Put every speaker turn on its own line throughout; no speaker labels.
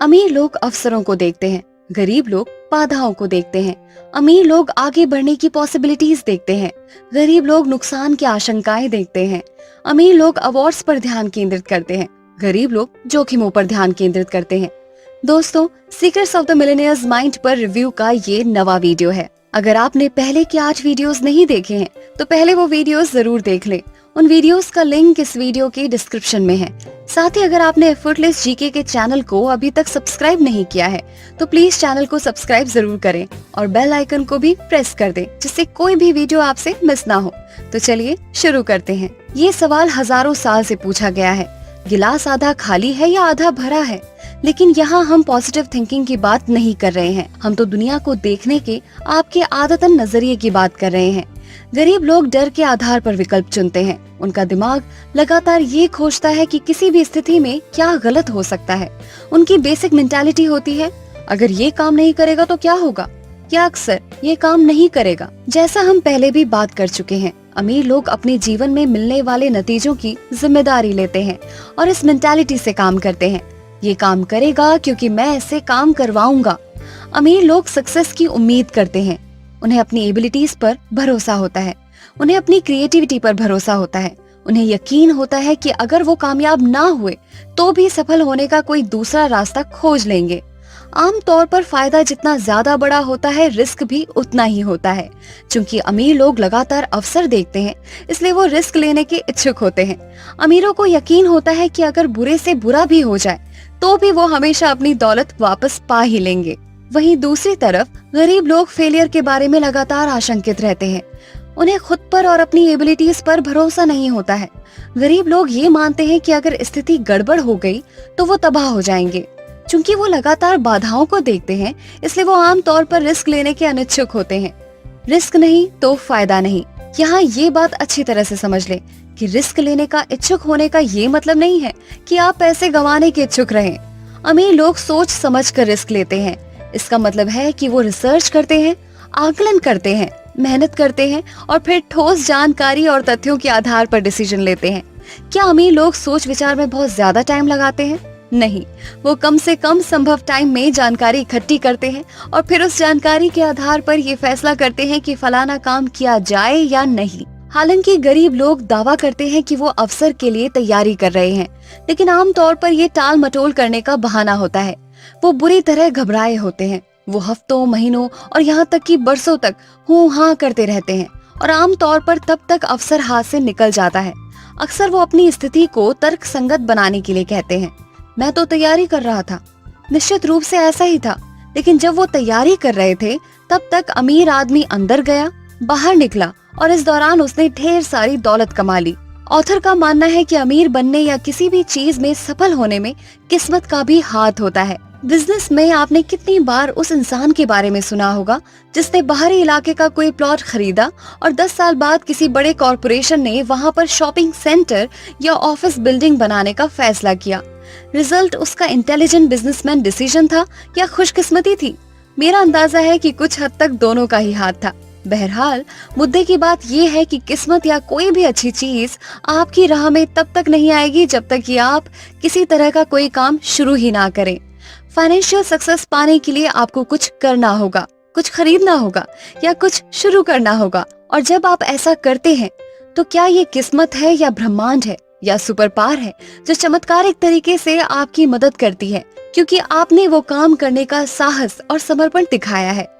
अमीर लोग अवसरों को देखते हैं, गरीब लोग बाधाओं को देखते हैं। अमीर लोग आगे बढ़ने की पॉसिबिलिटीज देखते हैं, गरीब लोग नुकसान की आशंकाएं देखते हैं। अमीर लोग अवार्ड्स पर ध्यान केंद्रित करते हैं, गरीब लोग जोखिमों पर ध्यान केंद्रित करते हैं। दोस्तों, secrets of the millionaires mind पर रिव्यू का ये नवा वीडियो है। अगर आपने पहले के 8 वीडियोस नहीं देखे हैं तो पहले वो वीडियोस जरूर देख लें। उन वीडियोस का लिंक इस वीडियो के डिस्क्रिप्शन में है। साथ ही अगर आपने एफर्टलेस जीके के चैनल को अभी तक सब्सक्राइब नहीं किया है तो प्लीज चैनल को सब्सक्राइब जरूर करें और बेल आइकन को भी प्रेस कर दें, जिससे कोई भी वीडियो आपसे मिस ना हो। तो चलिए शुरू करते हैं। ये सवाल हजारों साल से पूछा गया है, गिलास आधा खाली है या आधा भरा है। लेकिन यहाँ हम पॉजिटिव थिंकिंग की बात नहीं कर रहे हैं, हम तो दुनिया को देखने के आपके आदतन नजरिए की बात कर रहे हैं। गरीब लोग डर के आधार पर विकल्प चुनते हैं। उनका दिमाग लगातार ये खोजता है कि किसी भी स्थिति में क्या गलत हो सकता है। उनकी बेसिक मेंटालिटी होती है, अगर ये काम नहीं करेगा तो क्या होगा, या अक्सर ये काम नहीं करेगा। जैसा हम पहले भी बात कर चुके हैं, अमीर लोग अपने जीवन में मिलने वाले नतीजों की जिम्मेदारी लेते हैं और इस मेंटालिटी से काम करते हैं। ये काम करेगा क्योंकि मैं इससे काम करवाऊंगा। अमीर लोग सक्सेस की उम्मीद करते हैं, उन्हें अपनी एबिलिटीज पर भरोसा होता है, उन्हें अपनी क्रिएटिविटी पर भरोसा होता है। उन्हें यकीन होता है कि अगर वो कामयाब ना हुए तो भी सफल होने का कोई दूसरा रास्ता खोज लेंगे। आमतौर पर फायदा जितना ज्यादा बड़ा होता है, रिस्क भी उतना ही होता है। चूंकि अमीर लोग लगातार अवसर देखते हैं, इसलिए वो रिस्क लेने के इच्छुक होते हैं। अमीरों को यकीन होता है कि अगर बुरे से बुरा भी हो जाए तो भी वो हमेशा अपनी दौलत वापस पा ही लेंगे। वहीं दूसरी तरफ गरीब लोग फेलियर के बारे में लगातार आशंकित रहते हैं। उन्हें खुद पर और अपनी एबिलिटीज पर भरोसा नहीं होता है। गरीब लोग ये मानते हैं कि अगर स्थिति गड़बड़ हो गई तो वो तबाह हो जाएंगे। चूंकि वो लगातार बाधाओं को देखते हैं, इसलिए वो आमतौर पर रिस्क लेने के अनिच्छुक होते हैं। रिस्क नहीं तो फायदा नहीं। यहाँ ये बात अच्छी तरह से समझ ले कि रिस्क लेने का इच्छुक होने का ये मतलब नहीं है कि आप पैसे गंवाने के इच्छुक रहें। अमीर लोग सोच समझ कर रिस्क लेते हैं। इसका मतलब है कि वो रिसर्च करते हैं, आकलन करते हैं, मेहनत करते हैं और फिर ठोस जानकारी और तथ्यों के आधार पर डिसीजन लेते हैं। क्या अमीर लोग सोच विचार में बहुत ज्यादा टाइम लगाते हैं? नहीं, वो कम से कम संभव टाइम में जानकारी इकट्ठी करते हैं और फिर उस जानकारी के आधार पर ये फैसला करते हैं कि फलाना काम किया जाए या नहीं। हालांकि गरीब लोग दावा करते हैं कि वो अवसर के लिए तैयारी कर रहे हैं, लेकिन आमतौर पर ये टाल मटोल करने का बहाना होता है। वो बुरी तरह घबराए होते हैं। वो हफ्तों, महीनों और यहाँ तक कि बरसों तक हूँ हाँ करते रहते हैं और आमतौर पर तब तक अवसर हाथ से निकल जाता है। अक्सर वो अपनी स्थिति को तर्क संगत बनाने के लिए कहते हैं, मैं तो तैयारी कर रहा था। निश्चित रूप से ऐसा ही था, लेकिन जब वो तैयारी कर रहे थे तब तक अमीर आदमी अंदर गया, बाहर निकला और इस दौरान उसने ढेर सारी दौलत कमा ली। ऑथर का मानना है कि अमीर बनने या किसी भी चीज में सफल होने में किस्मत का भी हाथ होता है। बिजनेस में आपने कितनी बार उस इंसान के बारे में सुना होगा जिसने बाहरी इलाके का कोई प्लॉट खरीदा और 10 साल बाद किसी बड़े कॉरपोरेशन ने वहां पर शॉपिंग सेंटर या ऑफिस बिल्डिंग बनाने का फैसला किया। रिजल्ट उसका इंटेलिजेंट बिजनेसमैन डिसीजन था या खुशकिस्मती थी? मेरा अंदाजा है कि कुछ हद तक दोनों का ही हाथ था। बहरहाल मुद्दे की बात ये है कि किस्मत या कोई भी अच्छी चीज आपकी राह में तब तक नहीं आएगी जब तक कि आप किसी तरह का कोई काम शुरू ही ना करें। फाइनेंशियल सक्सेस पाने के लिए आपको कुछ करना होगा, कुछ खरीदना होगा या कुछ शुरू करना होगा। और जब आप ऐसा करते हैं तो क्या ये किस्मत है या ब्रह्मांड है या सुपर पावर है जो चमत्कारिक तरीके से आपकी मदद करती है क्योंकि आपने वो काम करने का साहस और समर्पण दिखाया है।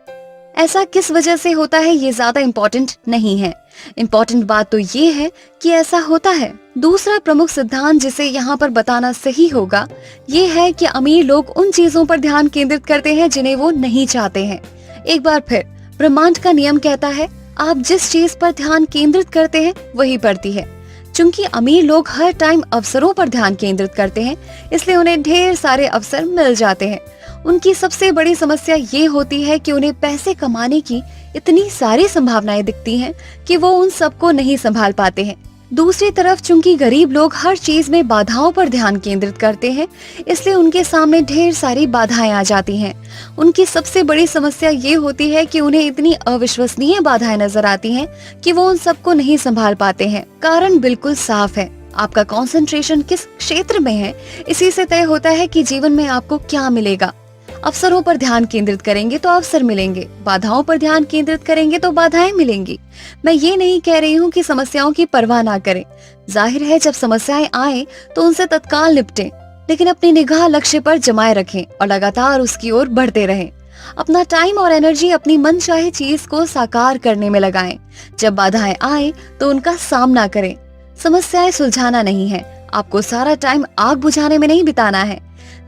ऐसा किस वजह से होता है ये ज्यादा इम्पोर्टेंट नहीं है। इम्पोर्टेंट बात तो ये है कि ऐसा होता है। दूसरा प्रमुख सिद्धांत जिसे यहाँ पर बताना सही होगा ये है कि अमीर लोग उन चीजों पर ध्यान केंद्रित करते हैं जिन्हें वो नहीं चाहते हैं। एक बार फिर ब्रह्मांड का नियम कहता है, आप जिस चीज पर ध्यान केंद्रित करते हैं वही बढ़ती है। चूंकि अमीर लोग हर टाइम अवसरों पर ध्यान केंद्रित करते हैं, इसलिए उन्हें ढेर सारे अवसर मिल जाते हैं। उनकी सबसे बड़ी समस्या ये होती है कि उन्हें पैसे कमाने की इतनी सारी संभावनाएं दिखती हैं कि वो उन सबको नहीं संभाल पाते हैं। दूसरी तरफ चूंकि गरीब लोग हर चीज में बाधाओं पर ध्यान केंद्रित करते हैं, इसलिए उनके सामने ढेर सारी बाधाएं आ जाती हैं। उनकी सबसे बड़ी समस्या ये होती है कि उन्हें इतनी अविश्वसनीय बाधाएं नजर आती हैं कि वो उन सबको नहीं संभाल पाते हैं। कारण बिल्कुल साफ है, आपका कंसंट्रेशन किस क्षेत्र में है, इसी से तय होता है कि जीवन में आपको क्या मिलेगा। अवसरों पर ध्यान केंद्रित करेंगे तो अवसर मिलेंगे, बाधाओं पर ध्यान केंद्रित करेंगे तो बाधाएं मिलेंगी। मैं ये नहीं कह रही हूँ कि समस्याओं की परवाह ना करें। जाहिर है जब समस्याएं आए तो उनसे तत्काल निपटें, लेकिन अपनी निगाह लक्ष्य पर जमाए रखें और लगातार उसकी ओर बढ़ते रहें। अपना टाइम और एनर्जी अपनी मनचाही चीज को साकार करने में लगाएं। जब बाधाएं आए तो उनका सामना करें। समस्याएं सुलझाना नहीं है, आपको सारा टाइम आग बुझाने में नहीं बिताना है।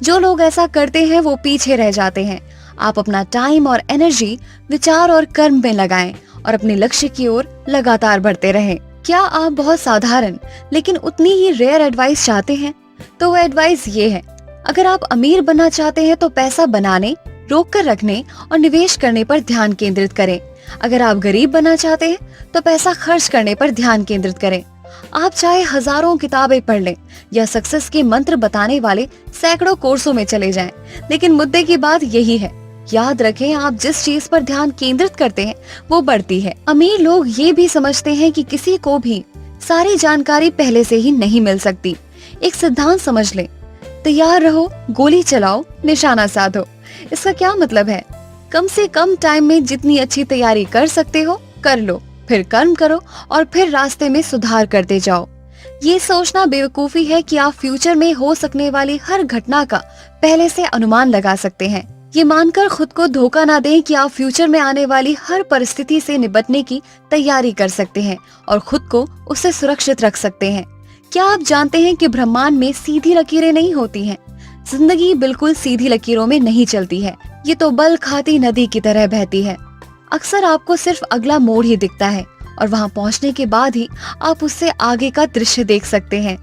जो लोग ऐसा करते हैं वो पीछे रह जाते हैं। आप अपना टाइम और एनर्जी विचार और कर्म में लगाएं और अपने लक्ष्य की ओर लगातार बढ़ते रहें। क्या आप बहुत साधारण लेकिन उतनी ही रेयर एडवाइस चाहते हैं? तो वो एडवाइस ये है, अगर आप अमीर बनना चाहते हैं तो पैसा बनाने, रोक कर रखने और निवेश करने पर ध्यान केंद्रित करें। अगर आप गरीब बनना चाहते हैं तो पैसा खर्च करने पर ध्यान केंद्रित करें। आप चाहे हजारों किताबें पढ़ लें या सक्सेस के मंत्र बताने वाले सैकड़ों कोर्सों में चले जाएं, लेकिन मुद्दे की बात यही है, याद रखें आप जिस चीज पर ध्यान केंद्रित करते हैं वो बढ़ती है। अमीर लोग ये भी समझते हैं कि किसी को भी सारी जानकारी पहले से ही नहीं मिल सकती। एक सिद्धांत समझ लें, तैयार रहो, गोली चलाओ, निशाना साधो। इसका क्या मतलब है? कम से कम टाइम में जितनी अच्छी तैयारी कर सकते हो कर लो, फिर कर्म करो और फिर रास्ते में सुधार करते जाओ। ये सोचना बेवकूफी है कि आप फ्यूचर में हो सकने वाली हर घटना का पहले से अनुमान लगा सकते हैं। ये मानकर खुद को धोखा ना दें कि आप फ्यूचर में आने वाली हर परिस्थिति से निपटने की तैयारी कर सकते हैं और खुद को उससे सुरक्षित रख सकते हैं। क्या आप जानते हैं कि ब्रह्मांड में सीधी लकीरें नहीं होती हैं? जिंदगी बिल्कुल सीधी लकीरों में नहीं चलती है, ये तो बल खाती नदी की तरह बहती है। अक्सर आपको सिर्फ अगला मोड़ ही दिखता है और वहां पहुंचने के बाद ही आप उससे आगे का दृश्य देख सकते हैं।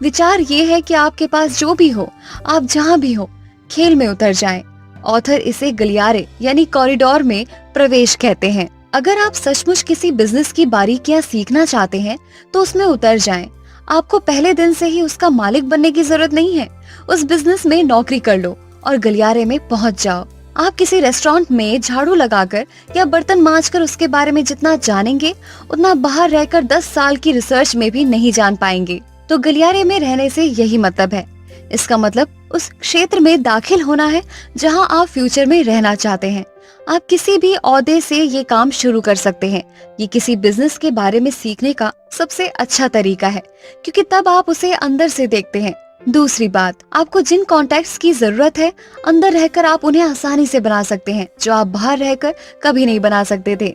विचार ये है कि आपके पास जो भी हो, आप जहां भी हो, खेल में उतर जाएं। ऑथर इसे गलियारे यानी कॉरिडोर में प्रवेश कहते हैं। अगर आप सचमुच किसी बिजनेस की बारीकियां सीखना चाहते हैं तो उसमें उतर जाएं। आपको पहले दिन से ही उसका मालिक बनने की जरूरत नहीं है। उस बिजनेस में नौकरी कर लो और गलियारे में पहुंच जाओ। आप किसी रेस्टोरेंट में झाड़ू लगाकर या बर्तन मांजकर उसके बारे में जितना जानेंगे उतना बाहर रहकर 10 साल की रिसर्च में भी नहीं जान पाएंगे। तो गलियारे में रहने से यही मतलब है। इसका मतलब उस क्षेत्र में दाखिल होना है जहां आप फ्यूचर में रहना चाहते हैं। आप किसी भी ओहदे से ये काम शुरू कर सकते हैं। ये किसी बिजनेस के बारे में सीखने का सबसे अच्छा तरीका है, क्योंकि तब आप उसे अंदर से देखते हैं। दूसरी बात, आपको जिन कॉन्टैक्ट्स की जरूरत है अंदर रहकर आप उन्हें आसानी से बना सकते हैं, जो आप बाहर रहकर कभी नहीं बना सकते थे।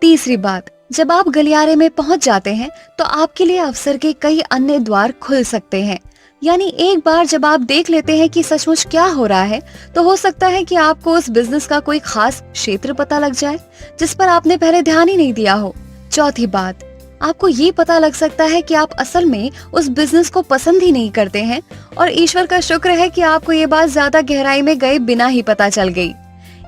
तीसरी बात, जब आप गलियारे में पहुंच जाते हैं तो आपके लिए अवसर के कई अन्य द्वार खुल सकते हैं। यानी एक बार जब आप देख लेते हैं कि सचमुच क्या हो रहा है, तो हो सकता है कि आपको उस बिजनेस का कोई खास क्षेत्र पता लग जाए जिस पर आपने पहले ध्यान ही नहीं दिया हो। चौथी बात, आपको ये पता लग सकता है कि आप असल में उस बिजनेस को पसंद ही नहीं करते हैं और ईश्वर का शुक्र है कि आपको ये बात ज्यादा गहराई में गए बिना ही पता चल गई।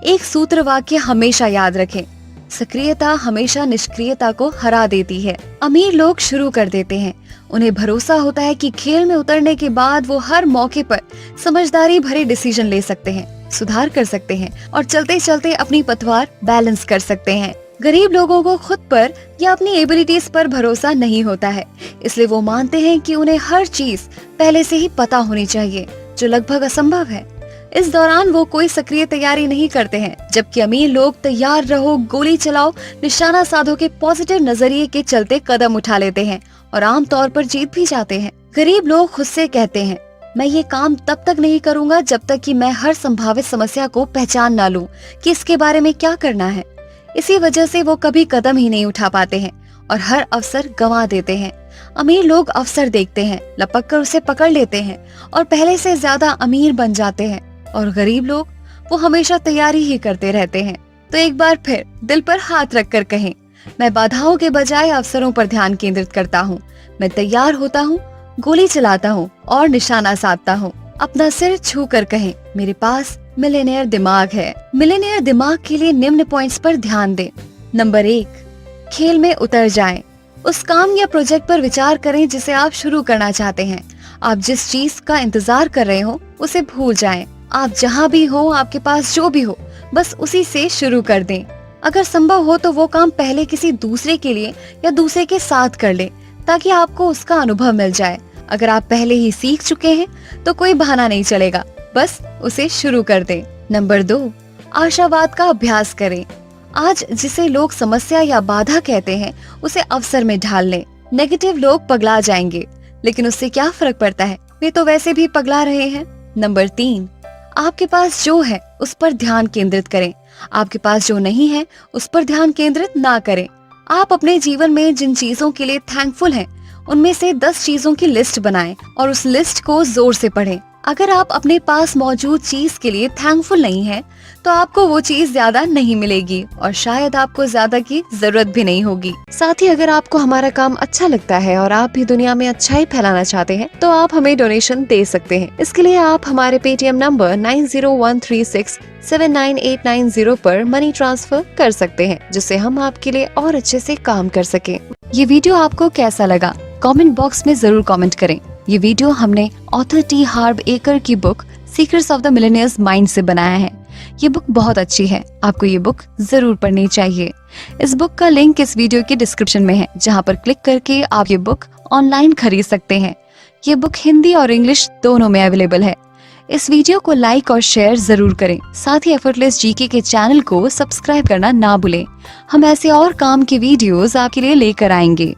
एक सूत्र वाक्य हमेशा याद रखें, सक्रियता हमेशा निष्क्रियता को हरा देती है। अमीर लोग शुरू कर देते हैं, उन्हें भरोसा होता है कि खेल में उतरने के बाद वो हर मौके पर समझदारी भरे डिसीजन ले सकते हैं, सुधार कर सकते हैं और चलते चलते अपनी पतवार बैलेंस कर सकते हैं। गरीब लोगों को खुद पर या अपनी एबिलिटीज पर भरोसा नहीं होता है, इसलिए वो मानते हैं कि उन्हें हर चीज पहले से ही पता होनी चाहिए, जो लगभग असंभव है। इस दौरान वो कोई सक्रिय तैयारी नहीं करते हैं, जबकि अमीर लोग तैयार रहो, गोली चलाओ, निशाना साधो के पॉजिटिव नजरिए के चलते कदम उठा लेते हैं और आमतौर पर जीत भी जाते हैं। गरीब लोग खुद से कहते हैं, मैं ये काम तब तक नहीं करूंगा जब तक कि मैं हर संभावित समस्या को पहचान ना लूं कि इसके बारे में क्या करना है। इसी वजह से वो कभी कदम ही नहीं उठा पाते हैं और हर अवसर गंवा देते हैं। अमीर लोग अवसर देखते हैं, लपक कर उसे पकड़ लेते हैं और पहले से ज्यादा अमीर बन जाते हैं, और गरीब लोग वो हमेशा तैयारी ही करते रहते हैं। तो एक बार फिर दिल पर हाथ रखकर कहें, मैं बाधाओं के बजाय अवसरों पर ध्यान केंद्रित करता हूँ। मैं तैयार होता हूँ, गोली चलाता हूँ और निशाना साधता हूँ। अपना सिर छू कर कहें, मेरे पास मिलियनेयर दिमाग है। मिलियनेयर दिमाग के लिए निम्न पॉइंट्स पर ध्यान दें। नंबर 1, खेल में उतर जाएं। उस काम या प्रोजेक्ट पर विचार करें जिसे आप शुरू करना चाहते हैं। आप जिस चीज का इंतजार कर रहे हो उसे भूल जाएं। आप जहाँ भी हो, आपके पास जो भी हो, बस उसी से शुरू कर दें। अगर संभव हो तो वो काम पहले किसी दूसरे के लिए या दूसरे के साथ कर ले, ताकि आपको उसका अनुभव मिल जाए। अगर आप पहले ही सीख चुके हैं तो कोई बहाना नहीं चलेगा, बस उसे शुरू कर दें। नंबर 2, आशावाद का अभ्यास करें। आज जिसे लोग समस्या या बाधा कहते हैं उसे अवसर में ढाल लें। नेगेटिव लोग पगला जाएंगे, लेकिन उससे क्या फर्क पड़ता है, वे तो वैसे भी पगला रहे हैं। नंबर 3, आपके पास जो है उस पर ध्यान केंद्रित करें। आपके पास जो नहीं है उस पर ध्यान केंद्रित ना करें। आप अपने जीवन में जिन चीजों के लिए थैंकफुल हैं, उनमें से 10 चीजों की लिस्ट बनाएं और उस लिस्ट को जोर से पढ़ें। अगर आप अपने पास मौजूद चीज के लिए थैंकफुल नहीं हैं, तो आपको वो चीज ज्यादा नहीं मिलेगी और शायद आपको ज्यादा की जरूरत भी नहीं होगी।
साथ ही अगर आपको हमारा काम अच्छा लगता है और आप भी दुनिया में अच्छाई फैलाना चाहते हैं तो आप हमें डोनेशन दे सकते हैं। इसके लिए आप हमारे पेटीएम नंबर 9013679890 पर मनी ट्रांसफर कर सकते हैं, जिससे हम आपके लिए और अच्छे से काम कर सकें।
ये वीडियो आपको कैसा लगा, कमेंट बॉक्स में जरूर कमेंट करें। ये वीडियो हमने ऑथर टी हार्व एकर की book secrets of the millionaires mind से बनाया है। ये बुक बहुत अच्छी है, आपको ये बुक जरूर पढ़नी चाहिए। इस बुक का लिंक इस वीडियो के डिस्क्रिप्शन में है, जहाँ पर क्लिक करके आप ये बुक ऑनलाइन खरीद सकते हैं। ये बुक हिंदी और इंग्लिश दोनों में अवेलेबल है। इस वीडियो को लाइक और शेयर जरूर करें। साथ ही एफर्टलेस जीके के चैनल को सब्सक्राइब करना ना भूलें। हम ऐसे और काम के वीडियोस आपके लिए लेकर आएंगे।